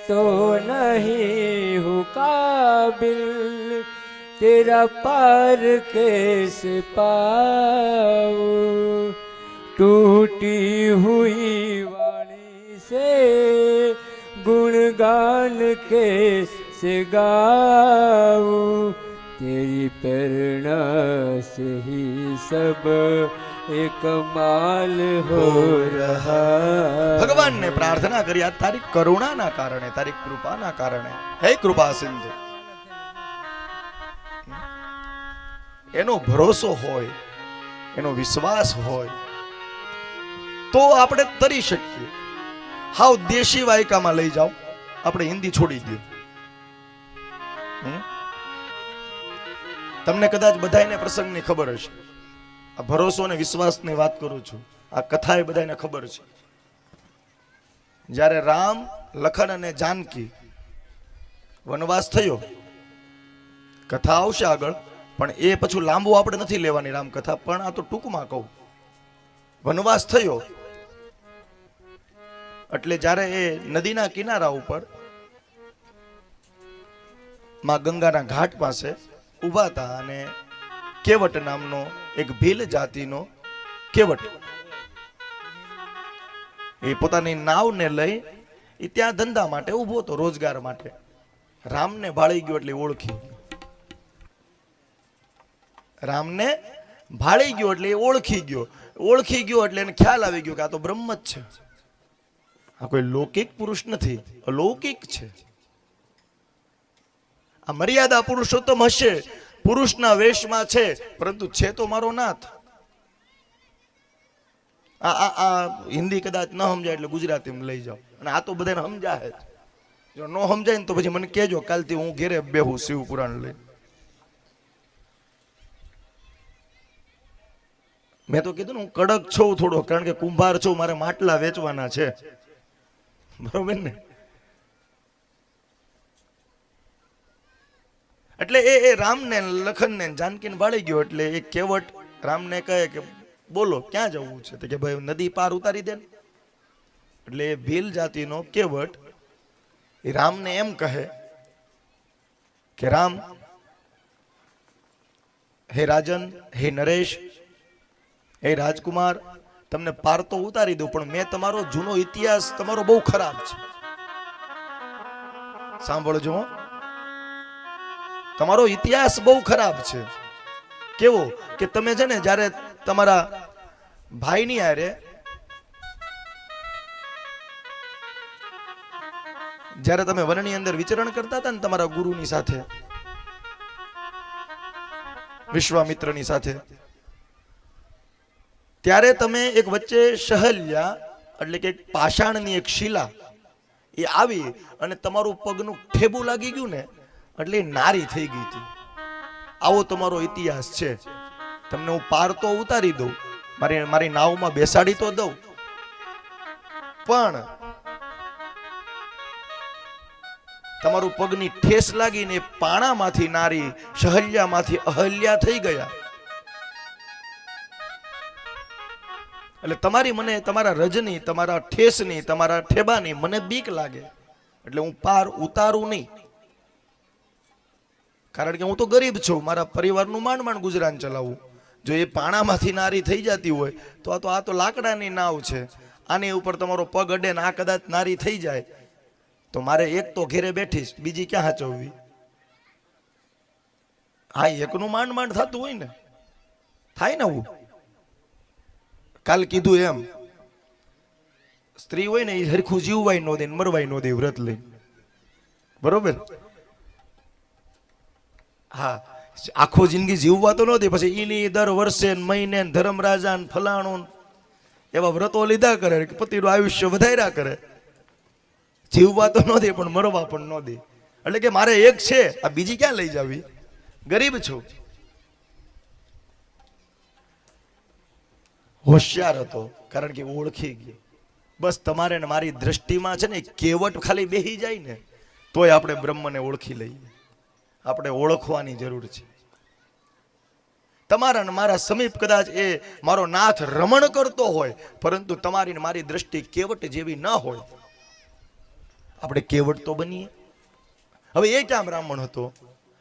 तो नहीं हूँ काबिल तेरा पार कैसे पाऊं, टूटी हुई वाणी से गुणगान कैसे गाऊं, तेरी प्रेरणा से ही सब एक माल हो रहा। भगवान ने प्रार्थना करी आ तारी करुणा ना कारणे, तारी कृपा ना कारणे, हे कृपा सिंधु। એનો ભરોસો હોય, એનો વિશ્વાસ હોય તો આપણે તરી શકીએ. હાવ દેશી વાયકામાં લઈ જાઓ, આપણે હિન્દી છોડી દો. તમને કદાચ બધાને પ્રસંગની ખબર હશે. આ ભરોસો અને વિશ્વાસની વાત કરું છું. આ કથા એ બધાને ખબર છે. જ્યારે રામ, લખન અને જાનકી વનવાસ થયો, કથા આવશે આગળ, પણ એ પછી લાંબુ આપણે નથી લેવાની રામ કથા, પણ આ તો ટૂંકમાં કહું. વનવાસ થયો એટલે જ્યારે એ નદીના કિનારા ઉપર માં ગંગાના ઘાટ પાસે ઊભા હતા અને કેવટ નામનો એક ભીલ જાતિનો કેવટ એ પોતાની નાવને લઈ એ ત્યાં ધંધા માટે ઊભો હતો, રોજગાર માટે. રામને ભાળી ગયો એટલે ઓળખી ગયો. રામને ભાળી ગયો એટલે ઓળખી ગયો. ઓળખી ગયો એટલે એને ખ્યાલ આવી ગયો કે આ તો બ્રહ્મ જ છે, આ કોઈ લૌકિક પુરુષ નથી, અલૌકિક છે. આ મર્યાદા પુરુષોત્તમ હશે, પુરુષના વેશમાં છે, પરંતુ છે તો મારો નાથ. આ હિન્દી કદાચ ન સમજાય એટલે ગુજરાતીમાં લઈ જાઓ, અને આ તો બધાને સમજાય જ. જો ન સમજાય ને તો પછી મને કહેજો, કાલથી હું ઘેરે બેહું શિવ પુરાણ લઈ. મેં તો કીધું ને હું કડક છું થોડો, કારણ કે કુંભાર છું, મારે માટલા વેચવાના છે, બરોબર ને. એટલે એ રામને, લખનને, જાનકીને ભાળી ગયો એટલે એ કેવટ રામને કહે કે બોલો ક્યાં જવું છે? તો કે ભાઈ નદી પાર ઉતારી દે. એટલે એ ભીલ જાતિનો કેવટ એ રામને એમ કહે કે રામ, હે રાજન, હે નરેશ, હે રાજકુમાર, તમને પાર તો ઉતારી દઉં, પણ મેં તમારો જૂનો ઇતિહાસ તમારો બહુ ખરાબ છે. સાંભળજો, તમારો ઇતિહાસ બહુ ખરાબ છે. કેવો કે તમે છે ને જ્યારે તમારા ભાઈની હારે જ્યારે તમે વનની અંદર વિચરણ કરતા હતા ને તમારા ગુરુની સાથે, વિશ્વામિત્રની સાથે, ત્યારે તમે એક વચ્ચે સહલ્યા એટલે કે પાષાણની એક શિલા એ આવી અને તમારું પગનું ઠેબું લાગી ગયું ને એટલે નારી થઈ ગઈ હતી. આવો તમારો ઇતિહાસ છે. તમને હું પાર તો ઉતારી દઉં, મારી નાવમાં બેસાડી તો દઉં, પણ તમારું પગની ઠેસ લાગીને પાણામાંથી નારી, સહલ્યામાંથી અહલ્યા થઈ ગયા. એટલે તમારી મને, તમારા રજની, તમારા ઠેસની, તમારા ઠેબાની મને બીક લાગે, એટલે હું પાર ઉતારું નહીં. કારણ કે હું તો ગરીબ છું, મારા પરિવારનું માંડ માંડ ગુજરાન ચલાવવું. જો એ પાણામાંથી નારી થઈ જતી હોય તો આ તો લાકડાની નાવ છે, આની ઉપર તમારો પગ અડે ને આ કદાચ નારી થઈ જાય તો મારે એક તો ઘેરે બેઠીશ, બીજી ક્યાં હાચવવી? હા, એકનું માંડ માંડ થતું હોય ને, થાય ને. હું કાલ કીધું એમ, સ્ત્રી હોય ને એ હરખું જીવવાય નો દે, મરવાય નો દે વ્રત લઈ, બરોબર? હા, આખો જિંદગી જીવવા તો ન દે, પછી એની દર વર્ષે મહિને ધર્મરાજા ફલાણું એવા વ્રતો લીધા કરે કે પતિનું આયુષ્ય વધાર્યા કરે. જીવવા તો ન દે પણ મરવા પણ ન દે. એટલે કે મારે એક છે, આ બીજી ક્યાં લઈ જાવી? ગરીબ છું. હોશિયાર હતો કારણ કે ઓળખી ગયો. બસ તમારે ને મારી દ્રષ્ટિમાં છે ને કેવટ ખાલી બેહી જાય ને તોય આપણે બ્રહ્મને ઓળખી લઈએ. આપણે ઓળખવાની જરૂર છે. તમારા ને મારા સમીપ કદાચ એ મારો નાથ રમણ કરતો હોય, પરંતુ તમારી ને મારી દ્રષ્ટિ કેવટ જેવી ન હોય. આપણે કેવટ તો બનીએ. હવે એ ક્યાં બ્રાહ્મણ હતો,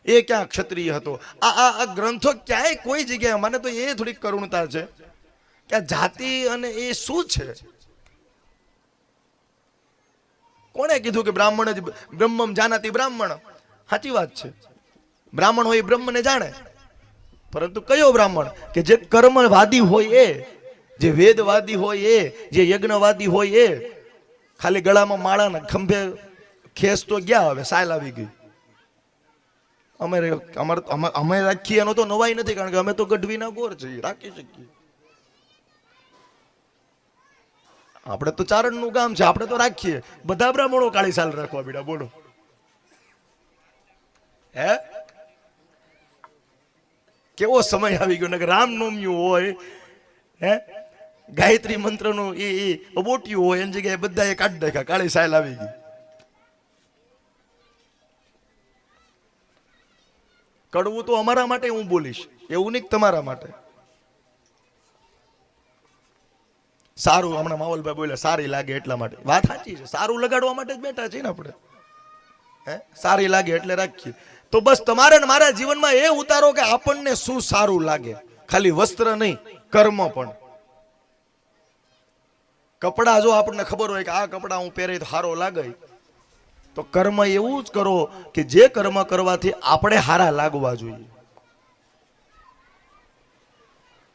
એ ક્યાં ક્ષત્રિય હતો? આ ગ્રંથો ક્યાંય કોઈ જગ્યાએ, મને તો એ થોડીક કરુણતા છે કે આ જાતિ અને એ શું છે. કોણે કીધું કે બ્રાહ્મણ જ બ્રહ્મમ જાનાતિ બ્રાહ્મણ? સાચી વાત છે, બ્રાહ્મણ હોય બ્રહ્મને જાણે, પરંતુ કયો બ્રાહ્મણ? કે જે કર્મવાદી હોય એ, જે વેદવાદી હોય એ, જે યજ્ઞવાદી હોય એ. ખાલી ગળામાં માળાના ખંભે ખેસ તો ગયા, હવે સાયલ આવી ગઈ. અમે રાખીએ એનો તો નવાઈ નથી, કારણ કે અમે તો ગઢવીના ગોર છીએ, રાખી શકીએ. આપણે તો ચારણનું ગામ છે, આપણે તો રાખીએ. બધા બ્રાહ્મણો કાળી સાલ રાખવા બીડા, બોલો હે? કેવો સમય આવી ગયો ને રામનવમી હોય, હે, ગાયત્રી મંત્રનું એ અબોટ્યું હોય, એની જગ્યાએ બધા એ કાઢી નાખ્યા, કાળી સાલ આવી ગઈ. કડવું તો અમારા માટે હું બોલીશ, એવું નહીં તમારા માટે. સારું, હમણાં માવલભાઈ બોલ્યા સારી લાગે એટલા માટે. વાત સાચી છે, સારું લગાડવા માટે જ બેઠા છીએ ને આપણે. હે, સારી લાગે એટલે રાખીએ. તો બસ તમારે ને મારા જીવનમાં એ ઉતારો કે આપણને શું સારું લાગે. ખાલી વસ્ત્ર નહીં, કર્મ પણ. કપડા જો આપણને ખબર હોય કે આ કપડા હું પહેરે તો સારો લાગે, તો કર્મ એવું જ કરો કે જે કર્મ કરવાથી આપણે હારા લાગવા જોઈએ.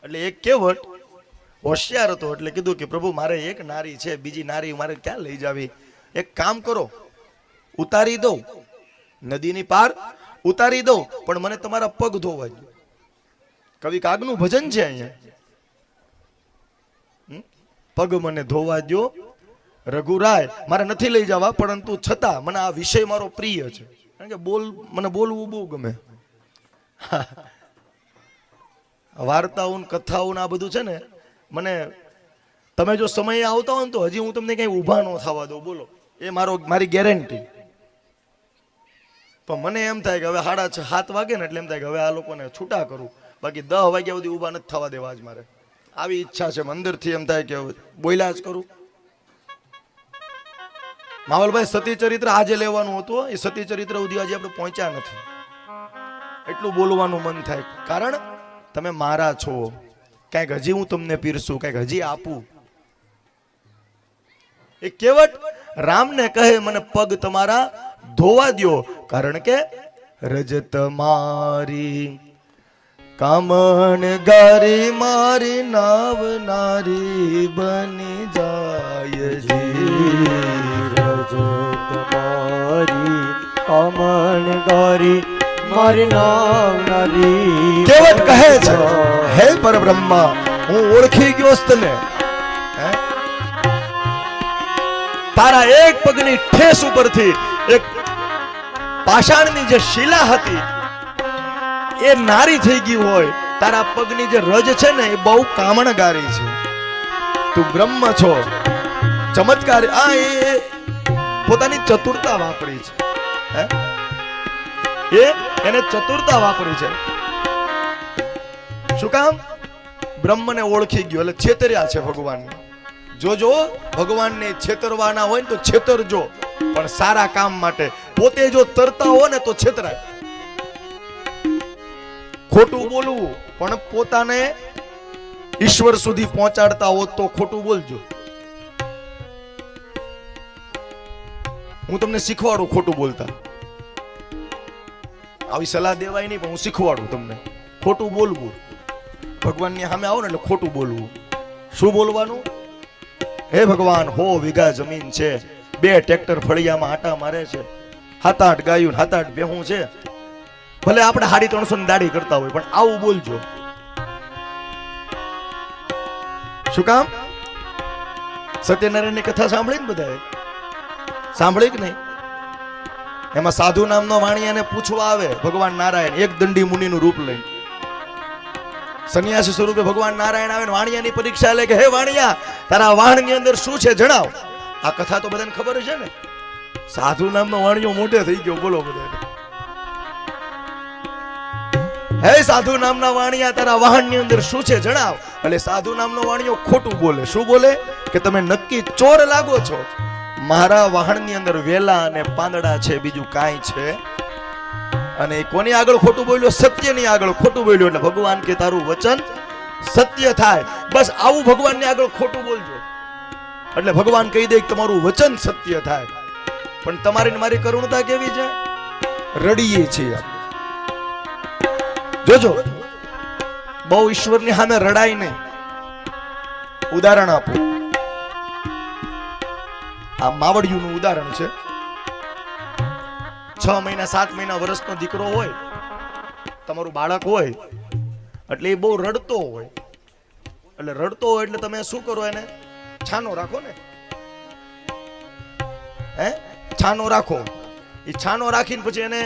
એટલે એક કેવટ હોશિયાર હતો, એટલે કીધું કે પ્રભુ મારે એક નારી છે, બીજી નારી મારે ક્યાં લઈ જાવી? એક કામ કરો, ઉતારી દઉં, નદીની પાર ઉતારી દઉં, પણ મને તમારા પગ ધોવા દો. કવિ કાગનું ભજન છે અહીંયા, પગ મને ધોવા દો રઘુરાય. મારે નથી લઈ જવા, પરંતુ છતાં મને આ વિષય મારો પ્રિય છે, કારણ કે મને બોલવું બહુ ગમે. વાર્તાઓ કથાઓ આ બધું છે ને, મને તમે જો સમય આવતા હોય ને તો હજી હું તમને કઈ ઊભા ન થવા દઉં, બોલો, એ મારી ગેરંટી. પણ મને એમ થાય કે હવે 6:30 વાગે ને એટલે એમ થાય કે હવે આ લોકોને છૂટા કરું, બાકી 10 વાગ્યા સુધી ઊભા નથી થવા દેવા. આજ મારે આવી ઈચ્છા છે, અંદરથી એમ થાય કે બોલ્યા જ કરું. માવલભાઈ સતી ચરિત્ર આજે લેવાનું હતું, એ સતી ચરિત્ર સુધી આજે આપણે પહોંચ્યા નથી. એટલું બોલવાનું મન થાય, કારણ તમે મારા છો. કંઈક હજી હું તમને પીરસું, કંઈક હજી આપું. એ કેવટ રામને કહે મને પગ તમારા ધોવા દ્યો, કારણ કે રજત મારી કામણ ગારી મારી નાવનારી બની જાય જી. રજત મારી કામણ ગારી મારી નાવનારી. કેવટ કહે છે હે પરબ્રહ્મા, હું ઓળખી ગયો તને. તારા એક પગની ઠેસ ઉપરથી એક પાષાણની જે શિલા હતી એ નારી થઈ ગઈ હોય. તારા પગની જે રજ છે ને એ બહુ કામણગારી છે. તું બ્રહ્મ છો, ચમત્કાર. એ પોતાની ચતુરતા વાપરી છે, એને ચતુરતા વાપરી છે. શું કામ? બ્રહ્મને ઓળખી ગયો એટલે છેતર્યા છે ભગવાન. જો ભગવાનને છેતરવાના હોય ને તો છેતરજો, પણ સારા કામ માટે. પોતે જો તરતા હો ને તો છેતરાય. ખોટું બોલવું પણ પોતાને ઈશ્વર સુધી પહોંચાડતા હો તો ખોટું બોલજો. હું તમને શીખવાડું ખોટું બોલતા. આવી સલાહ દેવાય નહીં, પણ હું શીખવાડું તમને ખોટું બોલવું. ભગવાનની સામે આવો ને એટલે ખોટું બોલવું. શું બોલવાનું? હે ભગવાન, 100 વીઘા જમીન છે, 2 ટ્રેક્ટર ફળિયામાં આટા મારે છે, 7-8 ગાયું 7-8 ભેહું છે. ભલે આપણે 350 ની દાઢી કરતા હોય, પણ આવું બોલજો. શું કામ? સત્યનારાયણની કથા સાંભળી ને બધાએ? સાંભળી કે નહીં? એમાં સાધુ નામનો વાણિયાને પૂછવા આવે ભગવાન નારાયણ, એક દંડી મુનિનું રૂપ લઈને. સન્યાસી સ્વરૂપે ભગવાન નારાયણ આવે ને વાણિયાની પરીક્ષા લે કે હે વાણિયા, તારા વાણની અંદર શું છે જણાવ. આ કથા તો બધાને ખબર છે ને. સાધુ નામનો વાણિયો મોઢે થઈ ગયો, બોલો બધા. હે સાધુ નામના વાણિયા, તારા વાહનની અંદર શું છે જણાવ. એટલે સાધુ નામનો વાણિયો ખોટું બોલે. શું બોલે? કે તમે નક્કી ચોર લાગો છો. મારા વાહણની અંદર વેલા અને પાંદડા છે, બીજું કાંઈ છે. અને કોની આગળ ખોટું બોલ્યો? સત્યની આગળ ખોટું બોલ્યો. એટલે ભગવાન કે તારું વચન સત્ય થાય. બસ આવું ભગવાનની આગળ ખોટું બોલજો એટલે ભગવાન કહી દે કે તમારું વચન સત્ય થાય. પણ તમારી મારી કરુણતા કેવી છે? રડીએ છીએ. જોજો, બહુ ઈશ્વરની સામે રડાય નહીં. ઉદાહરણ આપો. આ માવડિયુંનું ઉદાહરણ છે. 6 મહિના 7 મહિના વર્ષનો દીકરો હોય, તમારું બાળક હોય, એટલે એ બહુ રડતો હોય. એટલે રડતો હોય એટલે તમે શું કરો? એને છાનો રાખો ને. છાનો રાખો. એ છાનો રાખીને પછી એને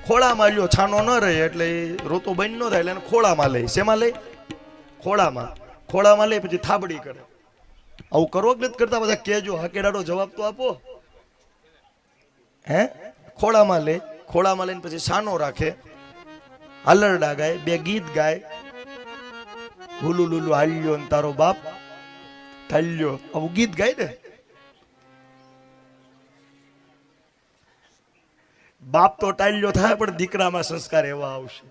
ખોળામાં લ્યો. છાનો ન રહે એટલે એ રોતો બંધ ન થાય એટલે એને ખોળામાં લઈ. શેમાં લઈ? ખોળામાં લઈ પછી થાબડી કરે. આવું કરો કે નથી કરતા? બધા કહેજો, હાકેડાડો જવાબ તો આપો. ખોળામાં લઈને પછી છાનો રાખે, હાલરડા ગાય, 2 ગીત ગાય. હુલુ લુલુ હાલ્યો ને તારો બાપ ટાલ્યો, આવું ગીત ગાય ને. બાપ તો ટાલ્યો થાય પણ દીકરામાં સંસ્કાર એવા આવશે.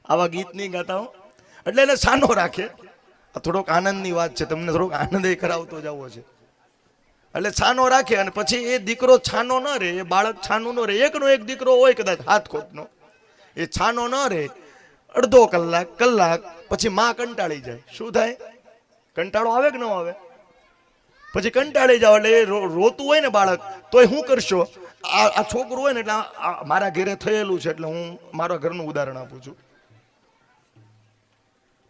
આવા ગીત નહીં ગાતા હો. એટલે એને છાનો રાખે. આ થોડોક આનંદની વાત છે, તમને થોડોક આનંદ કરાવતો જવો છે. એટલે છાનો રાખે અને પછી એ દીકરો છાનો ન રહે, એ બાળક છાનું ન રહે. એકનો એક દીકરો હોય કદાચ હાથ ખોટનો, એ છાનો ન રહે. અડધો કલાક પછી માં કંટાળી જાય. શું થાય? કંટાળો આવે કે ન આવે? પછી કંટાળી જાવ એટલે એ રોતું હોય ને બાળક, તોય શું કરશો? આ છોકરું હોય ને એટલે મારા ઘરે થયેલું છે એટલે હું મારા ઘરનું ઉદાહરણ આપું છું.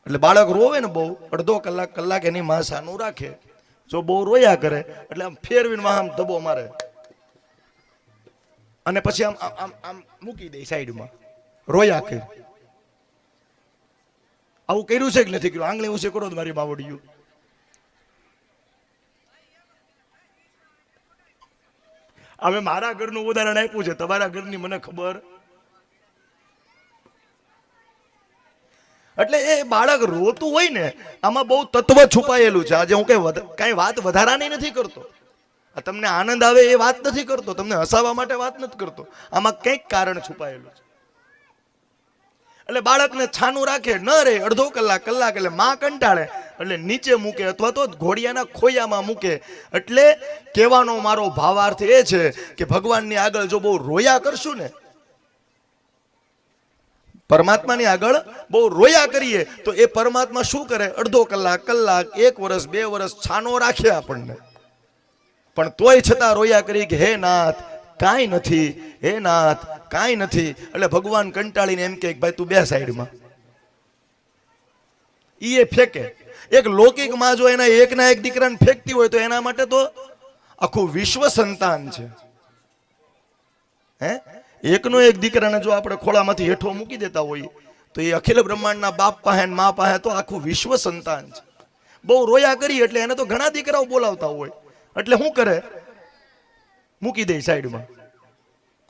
એટલે બાળક રોવે ને બહુ, અડધો કલાક એની માં સાનું રાખે. જો બહુ રોયા કરે એટલે આમ ફેરવીને આમ ધબો મારે અને પછી આમ આમ આમ મૂકી દે સાઈડમાં. રોયા કે આવું કર્યું છે કે નથી કર્યું? આંગળી ઊંચે કરો મારી બાવડિયું. હવે મારા ઘરનું ઉદાહરણ આપ્યું છે, તમારા ઘરની મને ખબર. એટલે એ બાળક રોતું હોય ને, આમાં બહુ તત્વ છુપાયેલું છે. આજે હું કઈ વાત વધારાની નથી કરતો. તમને આનંદ આવે એ વાત નથી કરતો, તમને હસાવવા માટે વાત નથી કરતો. આમાં કંઈક કારણ છુપાયેલું છે. એટલે બાળકને છાનું રાખે, ન રહે અડધો કલાક એટલે માં કંટાળે એટલે નીચે મૂકે અથવા તો ઘોડિયાના ખોયામાં મૂકે. એટલે કહેવાનો મારો ભાવાર્થ એ છે કે ભગવાનની આગળ જો બહુ રોયા કરશું ને, પરમાત્માની આગળ બહુ રોયા કરીએ તો એ પરમાત્મા શું કરે? અડધો કલાક 1 વર્ષ 2 વર્ષ છાનો રાખે આપણને. પણ તોય છતાં રોયા કરી કે હે નાથ કાંઈ નથી, હે નાથ કાંઈ નથી. એટલે ભગવાન કંટાળીને એમ કે ભાઈ તું બે સાઈડમાં. ઈ ફેંકે. એક લૌકિક માં જો એના એકના એક દીકરાને ફેંકતી હોય તો એના માટે તો આખું વિશ્વ સંતાન છે. એકનો એક દીકરાને જો આપણે ખોળામાંથી હેઠો મૂકી દેતા હોઈએ તો એ અખિલ બ્રહ્માંડના બાપ પાસે મા પાસે તો આખું વિશ્વ સંતાન છે. બહુ રોયા કરી એટલે એને તો ઘણા દીકરાઓ બોલાવતા હોય એટલે શું કરે? મૂકી દે સાઈડમાં.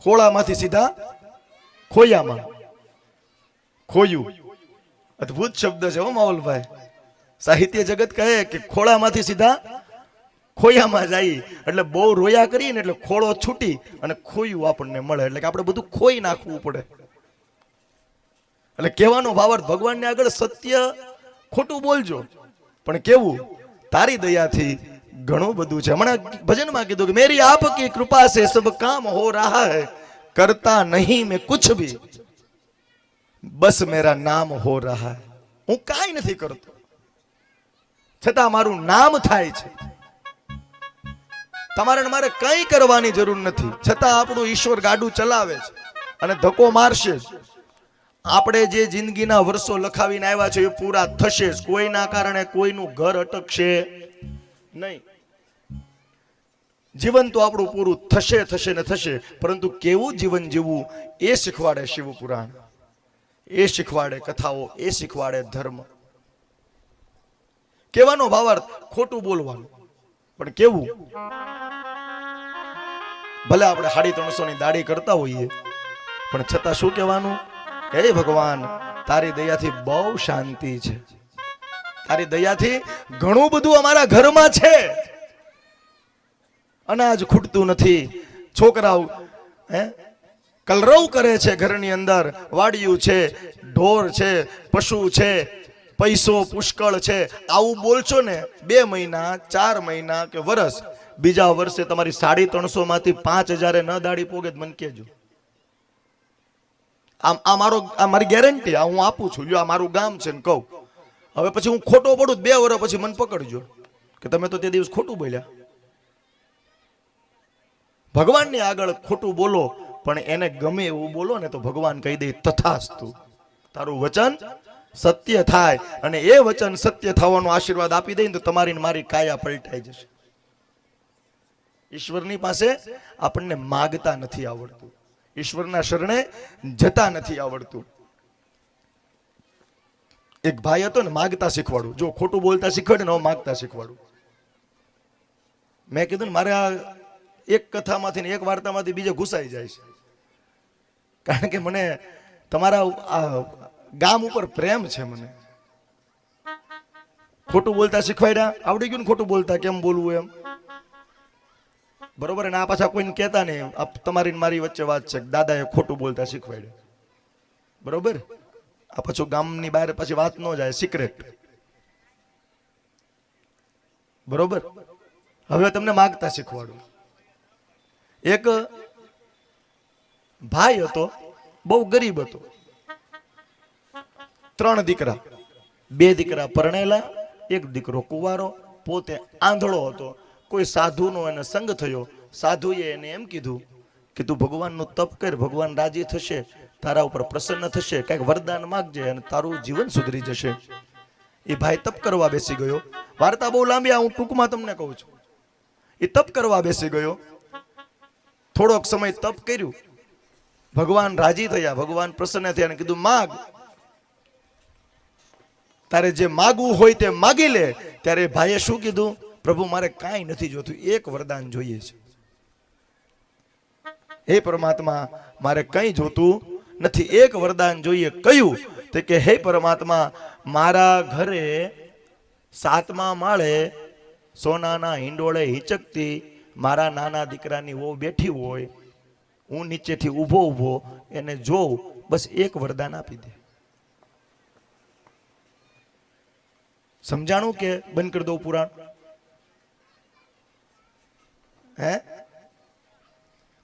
ખોળામાંથી સીધા ખોયામાં. ખોયું અદ્ભુત શબ્દ છે હો માવલભાઈ. સાહિત્ય જગત કહે કે ખોળામાંથી સીધા ખોયામાં જાય. એટલે બહુ રોયા કરીએ ને એટલે ખોળો છૂટી અને ખોયું આપણને મળે. એટલે કે આપણે બધું ખોઈ નાખવું પડે. એટલે કહેવાનો ભાવાર્થ ભગવાનને આગળ સત્ય ખોટું બોલજો પણ કેવું? તારી દયાથી ઘણું બધું છે. હમણાં ભજનમાં કીધું કે મેરી આપકી કૃપા સે સબ કામ હો રહા હૈ, કરતા નહીં મેં કુછ ભી, બસ મેરા નામ હો રહા હૈ. હું કાંઈ નથી કરતો છતાં મારું નામ થાય છે. તમારે મારે કંઈ કરવાની જરૂર નથી છતાં આપણું ઈશ્વર ગાડું ચલાવે છે અને ધક્કો મારશે જ. આપણે જે જિંદગીના વર્ષો લખાવીને આવ્યા છે એ પૂરા થશે જ. કોઈના કારણે કોઈનું ઘર અટકશે નહીં. જીવન તો આપણું પૂરું થશે ને થશે, પરંતુ કેવું જીવન જીવવું એ શીખવાડે શિવ પુરાણ, એ શીખવાડે કથાઓ, એ શીખવાડે ધર્મ. કહેવાનો ભાવાર્થ ખોટું બોલવાનું પણ કેવું? ભલે આપણે 350 ની દાઢી કરતા હોઈએ પણ છતાં શું કહેવાનું? હે ભગવાન તારી દયાથી બહુ શાંતિ છે, તારી દયાથી ઘણું બધું અમારા ઘરમાં છે. અનાજ ખૂટતું નથી, છોકરાઓ કલરવ કરે છે ઘરની અંદર, વાડિયું છે, ઢોર છે, પશુ છે, પૈસો પુષ્કળ છે. આવું બોલશો ને 2 મહિના 4 મહિના કે વર્ષ, બીજા વર્ષે તમારી 350 માંથી 5000 ન દાડી પોગે મને કહેજો. આ મારી ગેરંટી, આ હું આપું છું. લ્યો, આ મારું ગામ છે ને કહું. હવે પછી હું ખોટો પડું 2 વર્ષ પછી મને પકડજો કે તમે તો તે દિવસ ખોટું બોલ્યા. ભગવાનની આગળ ખોટું બોલો પણ એને ગમે એવું બોલો ને તો ભગવાન કહી દે તથાસ્તુ, તારું વચન સત્ય થાય. અને એ વચન સત્ય થવાનો આશીર્વાદ આપી દે ને તો તમારી ને મારી કાયા પલટાઈ જશે. ઈશ્વરની પાસે આપણને માગતા નથી આવડતું, ઈશ્વરના શરણે જતા નથી આવડતું. એક ભાઈ હતો ને, માગતા શીખવાડું. જો ખોટું બોલતા શીખવાડે ને, માગતા શીખવાડું. મેં કીધું ને, મારે આ એક કથામાંથી ને એક વાર્તામાંથી બીજે ઘુસાઈ જાય છે, કારણ કે મને તમારા આ ગામ ઉપર પ્રેમ છે. મને ખોટું બોલતા શીખવાડ્યા, આવડી ગયું ને ખોટું બોલતા કેમ બોલવું એમ, બરોબર. અને આ પાછા કોઈને કહેતા નહીં. તમારી મારી વચ્ચે વાત છે, દાદાએ ખોટું બોલતા શીખવાડ્યું, બરોબર. આ પાછું ગામની બહાર પછી વાત ન જાય, સિક્રેટ, બરોબર. હવે તમને માગતા શીખવાડું. એક ભાઈ હતો, બહુ ગરીબ હતો. 3 દીકરા, 2 દીકરા પરણેલા, 1 દીકરો કુંવારો, પોતે આંધળો હતો. કોઈ સાધુનો એને સંગ થયો. સાધુએ એને એમ કીધું કે તું ભગવાનનું તપ કર, ભગવાન રાજી થશે, તારા ઉપર પ્રસન્ન થશે, કંઈક વરદાન માંગજે અને તારું જીવન સુધરી જશે. એ ભાઈ તપ કરવા બેસી ગયો. વાર્તા બહુ લાંબી, હું ટૂંકમાં તમને કહું છું. એ તપ કરવા બેસી ગયો. થોડોક સમય તપ કર્યું, ભગવાન રાજી થયા, ભગવાન પ્રસન્ન થયા અને કીધું માગ, તારે જે માગવું હોય તે માગી લે. ત્યારે ભાઈએ શું કીધું? પ્રભુ, મારે કાંઈ નથી જોતું, એક વરદાન જોઈએ છે. હે પરમાત્મા, મારે કંઈ જોતું નથી, એક વરદાન જોઈએ. કયું? તો કે હે પરમાત્મા, મારા ઘરે 7મા માળે સોનાના હિંડોળે હિચકતી મારા નાના દીકરાની વહુ બેઠી હોય, હું નીચેથી ઊભો એને જોઉં, બસ એક વરદાન આપી દે. સમજાણું કે બંધ કરી દઉં પુરાણ?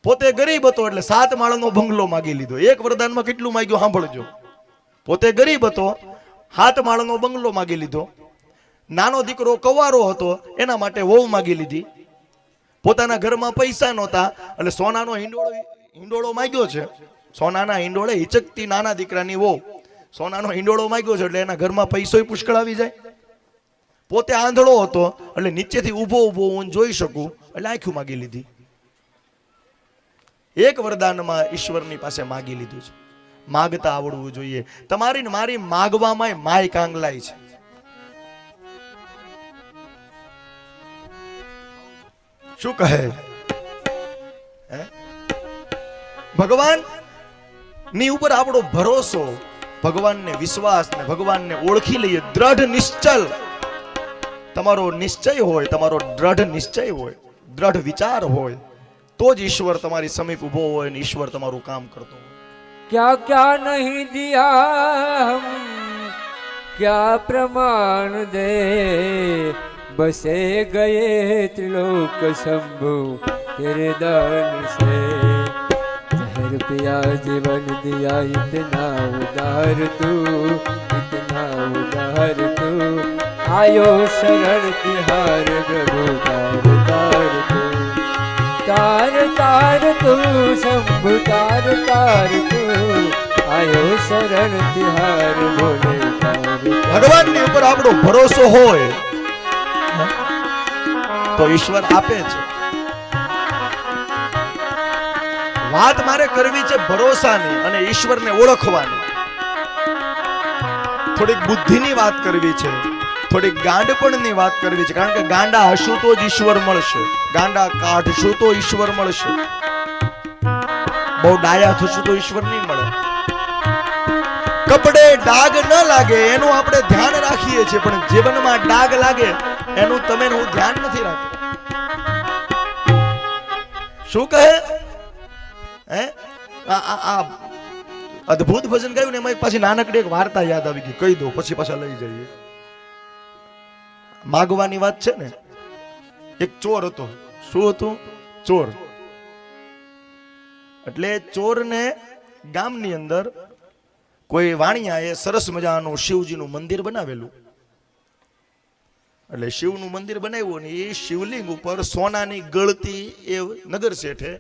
પોતે ગરીબ હતો એટલે 7 માળનો બંગલો માગી લીધો. એક વરદાનમાં કેટલું માંગ્યું સાંભળજો. પોતે ગરીબ હતો, 7 માળનો બંગલો માગી લીધો. નાનો દીકરો કવારો હતો, એના માટે વહુ માગી લીધી. પોતાના ઘરમાં પૈસા નહોતા એટલે સોનાનો હિંડોળો માંગ્યો છે. સોનાના હિંડોળે હિચકતી નાના દીકરાની વહુ, સોનાનો હિંડોળો માંગ્યો છે એટલે એના ઘરમાં પૈસોય પુષ્કળ આવી જાય. પોતે આંધળો હતો એટલે નીચેથી ઊભો હું જોઈ શકું એટલે આંખું માગી લીધી. એક વરદાનમાં ઈશ્વરની પાસે માગી લીધું છે. માગતા આવડવું જોઈએ. તમારી ને મારી માગવામાં માય કાંગલાય છે. શું કહે? ભગવાન ની ઉપર આપણો ભરોસો, ભગવાનને વિશ્વાસ ને ભગવાનને ઓળખી લઈએ. દ્રઢ નિશ્ચલ તમારો નિશ્ચય હોય, તમારો દ્રઢ નિશ્ચય હોય, દ્રઢ વિચાર હોય, તો જ ઈશ્વર તમારી સમીપ ઉભો હોય ને ઈશ્વર તમારું કામ કરતો હોય. क्या क्या नहीं दिया हम क्या प्रमाण दे, बसे गए त्रिलोक शंभु तेरे दान से, जहर पिया जीवन दिया इतना उदार तू, इतना उदार तू, आयो शरण तिहार प्रभु तार तार तू, तार तार तू शंभु तार तार तू, आयो शरण तिहार बोले तार। ભગવાનની ઉપર આપણો ભરોસો હોય તો ઈશ્વર આપે છે. વાત મારે કરવી છે ભરોસાની અને ઈશ્વરને ઓળખવાની. થોડીક બુદ્ધિની વાત કરવી છે, થોડીક ગાંડપણની વાત કરવી છે. કારણ કે ગાંડા હશું તો જ ઈશ્વર મળશે, ગાંડા કાઢશું તો ઈશ્વર મળશે, બહુ ડાયા થશું તો ઈશ્વર નહીં મળે. કપડે ડાઘ ન લાગે એનું આપણે ધ્યાન રાખીએ છીએ, પણ જીવનમાં ડાઘ લાગે એનું તમે હું ધ્યાન નથી રાખતા. શું કહે? હે આ અદ્ભુત ભજન ગાયું ને એમાં એક પાછી નાનકડી એક વાર્તા યાદ આવી ગઈ, કહી દો પછી પાછા લઈ જઈએ. માગવાની વાત છે ને, એક ચોર હતો. શું હતું? ચોર. એટલે ચોરને ગામની અંદર કોઈ વાણિયાએ સરસ મજાનું શિવજીનું મંદિર બનાવેલું. એટલે શિવનું મંદિર બનાવ્યું ને એ શિવલિંગ ઉપર સોનાની ગળતી એ નગર શેઠે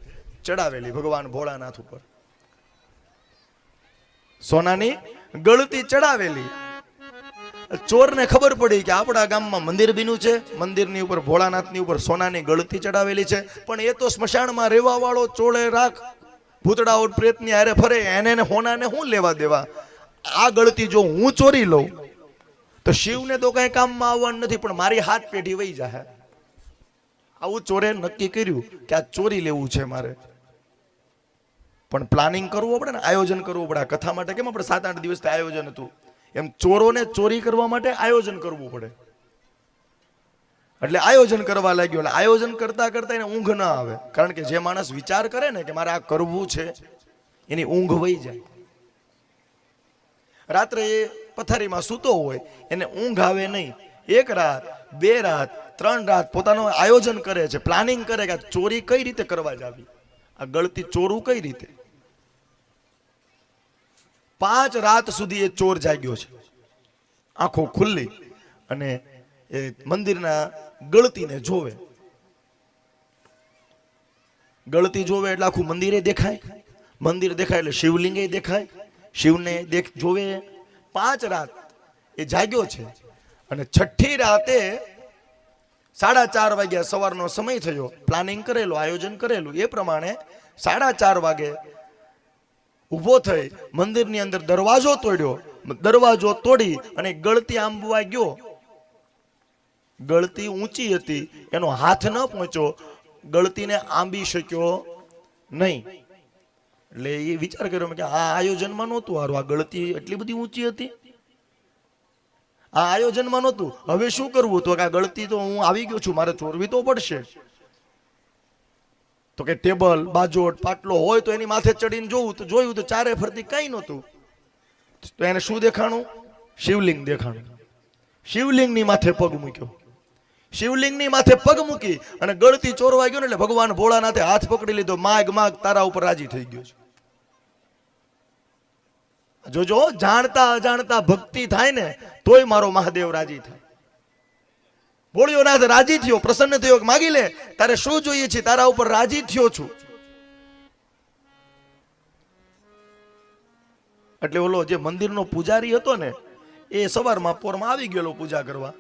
ચડાવેલી, ભગવાન ભોળાનાથ ઉપર સોનાની ગળતી ચડાવેલી. ચોરને ખબર પડી કે આપણા ગામમાં મંદિર બીનું છે, મંદિરની ઉપર ભોળાનાથની ઉપર સોનાની ગળતી ચડાવેલી છે, પણ એ તો સ્મશાનમાં રહેવા વાળો ચોળે રાખ ભૂતડાઓ પ્રેતની હારે ફરે, એને હોનાને શું લેવા દેવા? આ ગળતી જો હું ચોરી લઉં તો શિવને તો કઈ કામમાં આવવાનું નથી, પણ મારી હાથ પેઢી વહી જાય. આવું ચોરે નક્કી કર્યું કે આ ચોરી લેવું છે મારે. પણ પ્લાનિંગ કરવું પડે ને, આયોજન કરવું પડે. આ કથા માટે કેમ આપણે 7-8 દિવસથી આયોજન હતું, એમ ચોરોને ચોરી કરવા માટે આયોજન કરવું પડે. એટલે આયોજન કરવા લાગ્યો. એટલે આયોજન કરતા કરતા એને ઊંઘ ના આવે, કારણ કે જે માણસ વિચાર કરે ને કે મારે આ કરવું છે એની ઊંઘ વહી જાય. રાત્રે એ પથારીમાં સૂતો હોય, એને ઊંઘ આવે નહીં. 1 રાત 2 રાત 3 રાત પોતાનું આયોજન કરે છે, પ્લાનિંગ કરે કે ચોરી કઈ રીતે કરવા જાવી, આ ગળતી ચોરું કઈ રીતે. 5 રાત સુધી એ ચોર જાગ્યો છે, આંખો ખુલ્લી, અને એ મંદિરના ગળતીને જોવે. ગળતી જોવે એટલે આખું મંદિરે દેખાય, મંદિર દેખાય એટલે શિવલિંગે દેખાય, શિવને જોવે. 5 રાત એ જાગ્યો છે, અને 6ઠી રાતે 4:30 વાગ્યા સવારનો સમય થયો. પ્લાનિંગ કરેલું, આયોજન કરેલું એ પ્રમાણે 4:30 વાગે ઊભો થઈ મંદિરની અંદર દરવાજો તોડ્યો. દરવાજો તોડી અને ગળતી આંબવા ગયો. ગળતી ઊંચી હતી, એનો હાથ ન પહોંચ્યો, ગળતીને આંબી શક્યો નહીં. એટલે એ વિચાર કર્યો કે આ આયોજનમાં નહોતું હારું, આ ગળતી એટલી બધી ઊંચી હતી, આ આયોજનમાં નહોતું. હવે શું કરવું? તો કે આ ગળતી તો હું આવી ગયો છું, મારે ચોરવી તો પડશે. તો કે ટેબલ બાજોટ પાટલો હોય તો એની માથે ચડીને જોવું, તો જોયું તો ચારે ફરતી કઈ નહોતું. તો એને શું દેખાણું? શિવલિંગ દેખાણું. શિવલિંગની માથે પગ મૂક્યો. શિવલિંગની માથે પગ મૂકી અને ગળતી ચોરવા ગયો ને એટલે ભગવાન ભોળાનાથે હાથ પકડી લીધો. માગ માગ, તારા ઉપર રાજી થઈ ગયો છે. જોજો, જાણતા અજાણતા ભક્તિ થાય ને તોય મારો મહાદેવ રાજી થાય. ભોળિયોનાથ રાજી થયો, પ્રસન્ન થયો કે માગી લે, તારે શું જોઈએ છે, તારા ઉપર રાજી થયો છું. એટલે ઓલો જે મંદિરનો પૂજારી હતો ને, એ સવારમાં પોરમાં આવી ગયેલો પૂજા કરવા.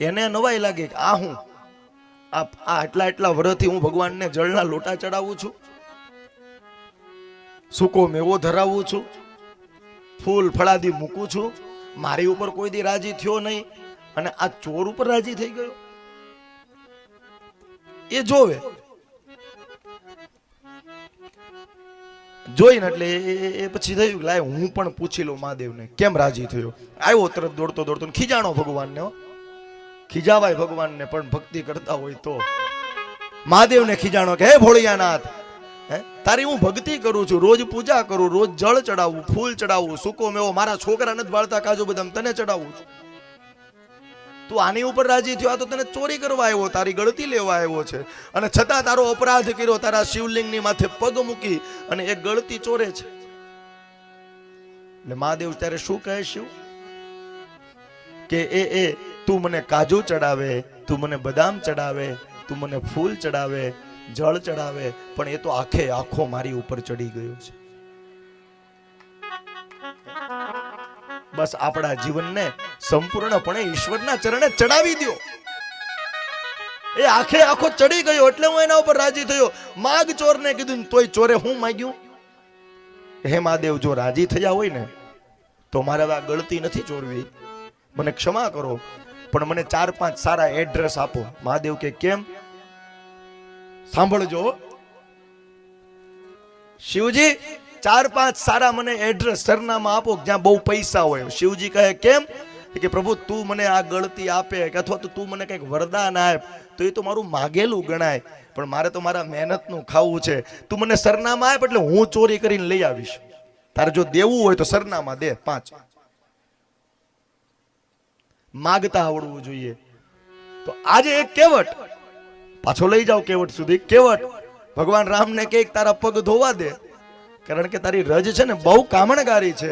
એને નવાઈ લાગે કે આ હું આટલા વર્ષથી હું ભગવાનને જળના લોટા ચડાવું છું, સૂકો મેવો ધરાવું છું, ફૂલ ફળાદી મૂકું છું, મારી ઉપર કોઈ દી રાજી થયો નહીં, અને આ ચોર ઉપર રાજી થઈ ગયો. એ જોવે, જોઈને એટલે એ પછી થયું કે લાય હું પણ પૂછી લઉં મહાદેવને કેમ રાજી થયો. આવ્યો તરત દોડતો દોડતો, ખીજાણો ભગવાનને. ખીજાવાય ભગવાનને, પણ ભક્તિ કરતા હોય તો. મહાદેવને ખીજાણો કે હે ભોળિયાનાથ, તારી હું ભક્તિ કરું છું, રોજ પૂજા કરું, રોજ જળ ચડાવું, ફૂલ ચડાવું, સૂકો મેવો, મારા છોકરા નથી ભાળતા કાજુ બદામ, તને ચડાવું છું. તું આની ઉપર રાજી થયો, આ તો તને ચોરી કરવા આવ્યો, તારી ગળતી લેવા આવ્યો છે, અને છતાં તારો અપરાધ કર્યો, તારા શિવલિંગની માથે પગ મૂકી અને એ ગળતી ચોરે છે. એટલે મહાદેવ ત્યારે શું કહે શિવ કે એ તું મને કાજુ ચડાવે, તું મને બદામ ચડાવે, તું મને ફૂલ ચડાવે, જળ ચડાવે, પણ એ તો આખે આખો મારી ઉપર ચડી ગયો છે. બસ આપણા જીવનને સંપૂર્ણપણે ઈશ્વરના ચરણે ચડાવી દો. એ આખે આખો ચડી ગયો એટલે હું એના ઉપર રાજી થયો. માગ ચોરને કીધું તોય ચોરે હું માગ્યું. હે મહાદેવ, જો રાજી થયા હોય ને તો મારે આ ગળતી નથી ચોરવી, મને ક્ષમા કરો, પણ મને 4-5 સારા એડ્રેસ આપો. મહાદેવ કે કેમ? સાંભળજો શિવજી, 4-5 સારા મને એડ્રેસ સરનામા આપો જ્યાં બહુ પૈસા હોય. શિવજી કહે કેમ? કે પ્રભુ તું મને આ ગળતી આપે કે અથવા તો તું મને કંઈક વરદાન આપ, તો એ તો મારું માગેલું ગણાય, પણ મારે તો મારા મહેનતનું ખાવું છે. તું મને સરનામા આપ એટલે હું ચોરી કરીને લઈ આવીશ. તારે જો દેવું હોય તો સરનામા દે 5. માગતા આવડવું જોઈએ. તો આજે એક કેવટ, પાછો લઈ જાઓ કેવટ સુધી. કેવટ ભગવાન રામને કે તારા પગ ધોવા દે, કારણ કે તારી રજ છે ને બહુ કામણગારી છે,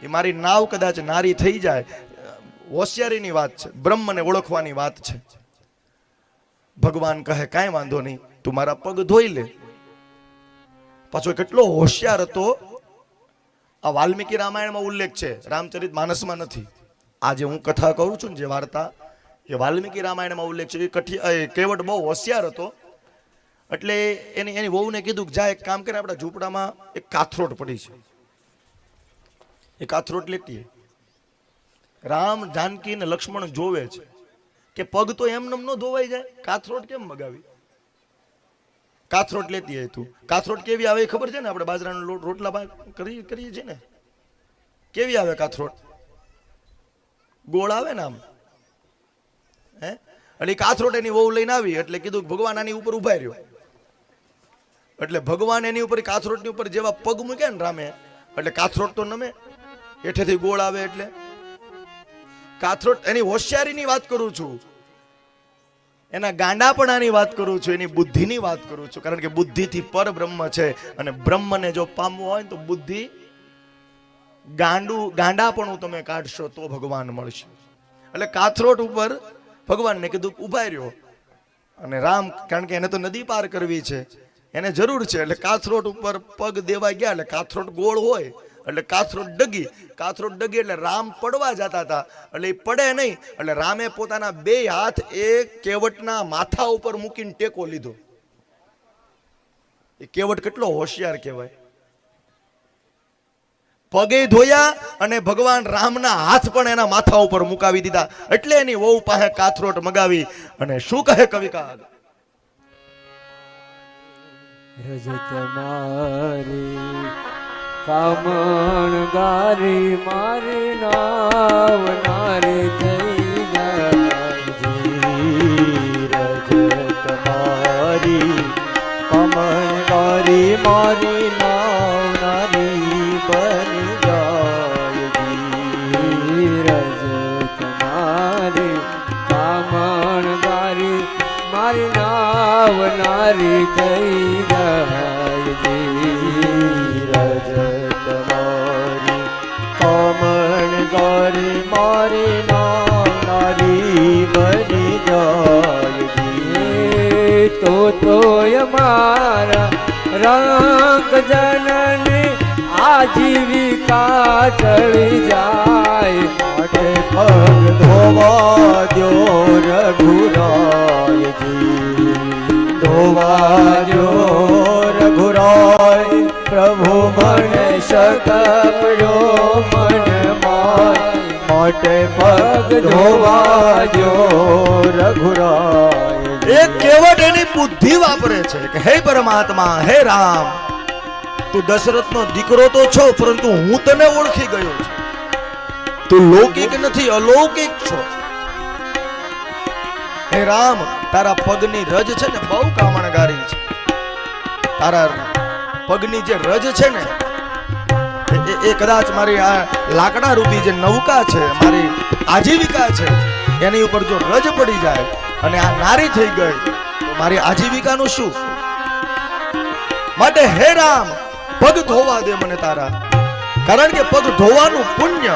એ મારી નાવ કદાચ નારી થઈ જાય. હોશિયારીની વાત છે, બ્રહ્મને ઓળખવાની વાત છે. ભગવાન કહે કાંઈ વાંધો નહીં, તું મારા પગ ધોઈ લે. પાછો કેટલો હોશિયાર હતો. આ વાલ્મીકી રામાયણમાં ઉલ્લેખ છે, રામચરિત માનસમાં નથી. આજે હું કથા કરું છું ને જે વાર્તા, એ વાલ્મીકી રામાયણમાં ઉલ્લેખ છે. એ કેવટ બહુ હોશિયાર હતો. એટલે એની વહુને કીધું કે જા એક કામ કરે, આપણા ઝૂંપડામાં એક કાથરોટ પડી છે, એ કાથરોટ લેતી. રામ, જાનકી ને લક્ષ્મણ જોવે છે કે પગ તો એમને ન ધોવાઈ જાય, કાથરોટ કેમ મગાવી? કાથરોટ લેતી હોય. તું કાથરોટ કેવી આવે ખબર છે ને? આપણે બાજરાનો રોટલા કરીએ છીએ ને, કેવી આવે કાથરોટ? ગોળ આવે ને આમ. હે એટલે કાથરોટ એની વહુ લઈને આવી એટલે કીધું ભગવાન આની ઉપર ઉભા રહ્યો. એટલે ભગવાન એની ઉપર કાથરોટની ઉપર જેવા પગ મૂક્યા ને રામે, એટલે કાથરોટ તો નમે, હેઠેથી ગોળ આવે. એટલે કાથરોટ, એની હોશિયારીની વાત કરું છું, એના ગાંડાપણાની વાત કરું છું, એની બુદ્ધિની વાત કરું છું. કારણ કે બુદ્ધિથી પર બ્રહ્મ છે, અને બ્રહ્મને જો પામવું હોય તો બુદ્ધિ, ગાંડાપણું તમે કાઢશો તો ભગવાન મળશે. એટલે કાથરોટ ઉપર ભગવાનને કીધું ઉભા રહ્યો. અને રામ, કારણ કે એને તો નદી પાર કરવી છે, એને જરૂર છે, એટલે કાથરોટ ઉપર પગ દેવા ગયા. એટલે કાથરોટ ગોળ હોય એટલે કાથરોટ ડગી. કાથરોટ ડગી એટલે રામ પડવા જતા હતા, એટલે એ પડે નહીં. એટલે રામે પોતાના 2 હાથ એ કેવટના માથા ઉપર મૂકીને ટેકો લીધો. એ કેવટ કેટલો હોશિયાર કહેવાય. પગે ધોયા અને ભગવાન રામના હાથ પણ એના માથા ઉપર મુકાવી દીધા. એટલે એની વહુ પાસે કાથરોટ મગાવી. અને શું કહે કવિકાર? રજત મારી કામણ ગારી, મારી નાવ નારી થઈ રજત મારી કમળ ગારી, મારી નાવ નારી બની જાય. રજત મારી કામણ ગારી, મારી નાવ નારી થઈ જાય. રજત મારી કમળ ગારી, મારી નાવ નારી બની જાય. તોય મારા રંગ જનની આજીવિકા ટળી જાય. માટે પગ ધોવા દો રઘુરાયજી, ધોવા દો રઘુરાય. પ્રભુ મને શકપ્યો મન માય, માટે પગ ધોવા દો રઘુરાય. એક કેવટ એની બુદ્ધિ વાપરે છે કે હે પરમાત્મા, હે રામ, તું દશરથનો દીકરો તો છો, પરંતુ હું તને ઓળખી ગયો છું. તું લૌકિક નથી, અલૌકિક છો. હે રામ, તારા પગની રજ છે ને બહુ કામણગારી છે. તારા પગની જે રજ છે ને એ કદાચ મારી આ લાકડા રૂપી જે નૌકા છે, મારી આજીવિકા છે, એની ઉપર જો રજ પડી જાય અને આ નારી થઈ ગઈ તો મારી આજીવિકાનું શું? માટે હે રામ, પગ ધોવા દે મને તારા, કારણ કે પગ ધોવાનું પુણ્ય.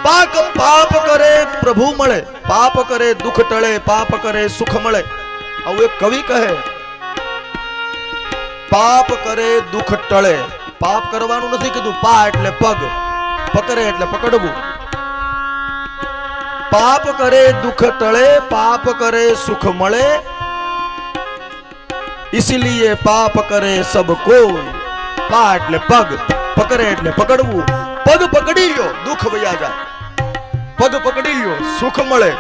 પાપ કરે પ્રભુ મળે, પાપ કરે દુઃખ ટળે, પાપ કરે સુખ મળે. આવું એક કવિ કહે, પાપ કરે દુઃખ ટળે. પાપ કરવાનું નથી કીધું, પા એટલે પગ, પકડે એટલે પકડવું. પાપ કરે દુઃખ ટળે, પાપ કરે સુખ મળે, इसीलिए पाप करे सब कोई. पा એટલે પગ, પકડે એટલે પકડવું. પગ પકડી લ્યો દુઃખ વયા જાય, પગ પકડી લ્યો સુખ મળે.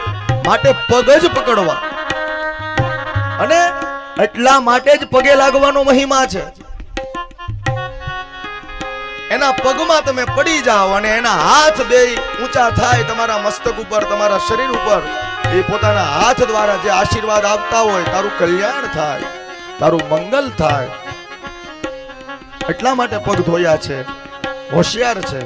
માટે પગ જ પકડવા, અને એટલા માટે જ પગે લાગવાનો મહિમા છે. એના પગમાં તમે પડી જાઓ અને એના હાથ બે ઊંચા થાય તમારા મસ્તક ઉપર, તમારા શરીર ઉપર, એ પોતાના હાથ દ્વારા જે આશીર્વાદ આપતા હોય, તારું કલ્યાણ થાય, તારું મંગલ થાય. એટલા માટે પગ ધોયા છે, હોશિયાર છે.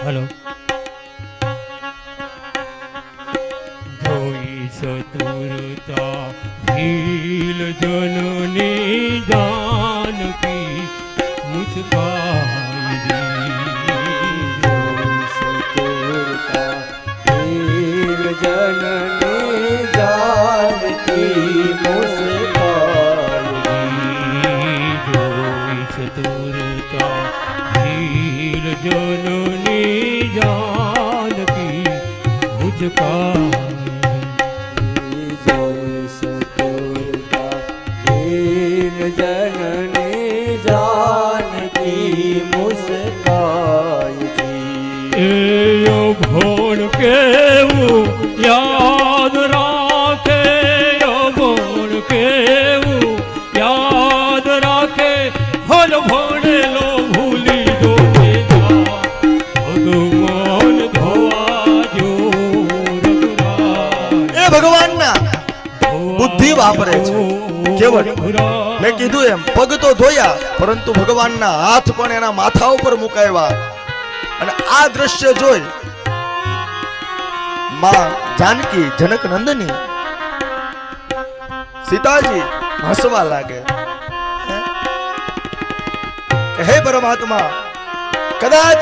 હલો જોઈ સતુરતા ભીલ જનની જાનકી મુસ્કાઈ જનની જાનકી મુસ્કાઈ જોઈ સતુરતા ભીલ જનની જાનકી મુસ્કાઈ જનની જાનકી મુસ્કાઈ ભણ કેવું યાદ રાખે, ભણ કેવું યાદ રાખે, હલ ભણેલો ભૂલી જો ભગવાન ધોવા જો એ ભગવાનના બુદ્ધિ વાપરે છે. કેવળ મેં કીધું એમ પગ તો ધોયા, પરંતુ ભગવાનના હાથ પણ એના માથા ઉપર મુકાવ્યા. અને આ દ્રશ્ય જોઈ માં જાનકી, જનક નંદની, સીતાજી હસવા લાગે. હે પરમાત્મા, કદાચ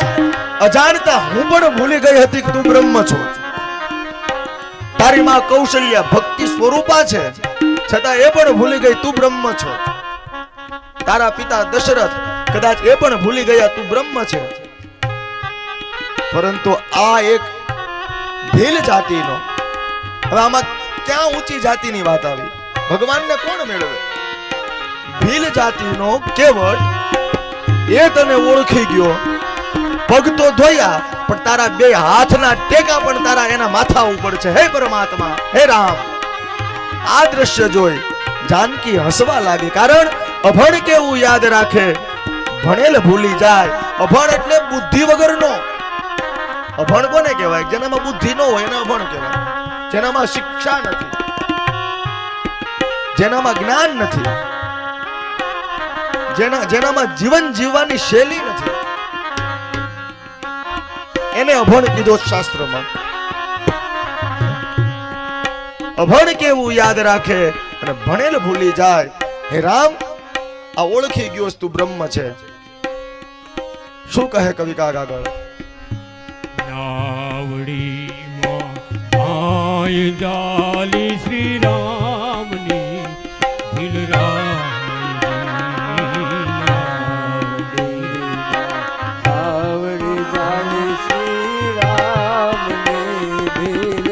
અજાણતા હું પણ ભૂલી ગઈ હતી કે તું બ્રહ્મ છો. તારી માં કૌશલ્યા ભક્તિ સ્વરૂપા છે, છતાં એ પણ ભૂલી ગઈ તું બ્રહ્મ છો. તારા પિતા દશરથ કદાચ એ પણ ભૂલી ગયા તું બ્રહ્મ છે. પરંતુ આ એક ભીલ જાતિનો, હવે આમાં ક્યાં ઊંચી જાતિની વાત આવી? ભગવાનને કોણ મેળવે? ભીલ જાતિનો કેવળ એ તને ઓળખી ગયો, પગ તો ધોયા, પણ તારા બે હાથના ટેકા પણ તારા એના માથા ઉપર છે. હે પરમાત્મા, હે રામ. આ દ્રશ્ય જોઈ જાનકી હસવા લાગી. કારણ અભણ કેવું યાદ રાખે, ભણેલ ભૂલી જાય. અભણ એટલે બુદ્ધિ વગરનો. અભણ કોને કહેવાય? જેનામાં બુદ્ધિ ન હોય એને અભણ કહેવાય. જેનામાં શિક્ષા નથી, જેનામાં જ્ઞાન નથી, જેનામાં જીવન જીવવાની શૈલી નથી, એને અભણ કીધો શાસ્ત્રમાં. અભણ કેવું યાદ રાખે અને ભણેલ ભૂલી જાય. હે રામ, આ ઓળખી ગયો તું બ્રહ્મ છે. શું કહે કવિ કાગ આગળ? નાવડીમાં આય જાલી શ્રી રામની આવડી જાની શ્રી રામની ભીલ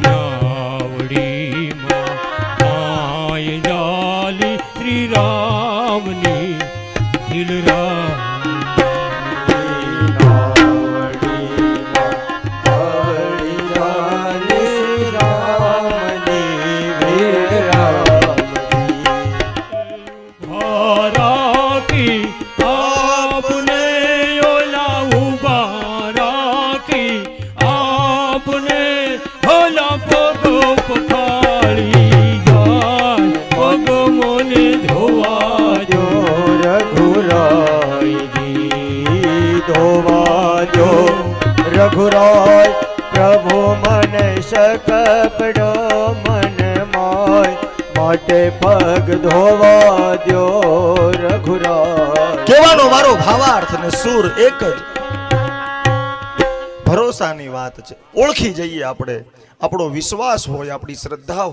નાવડીમાં આય જાલી શ્રી રામની રઘુરાય પ્રભુ મને શકપડો મન મોય, માટે પગ ધોવા દ્યો રઘુરાય. કહેવાનો મારો ભાવાર્થ ને સુર એક જ. ભરોસાની વાત છે. ઓળખી જઈએ આપણે, આપણો વિશ્વાસ હોય, આપણી શ્રદ્ધા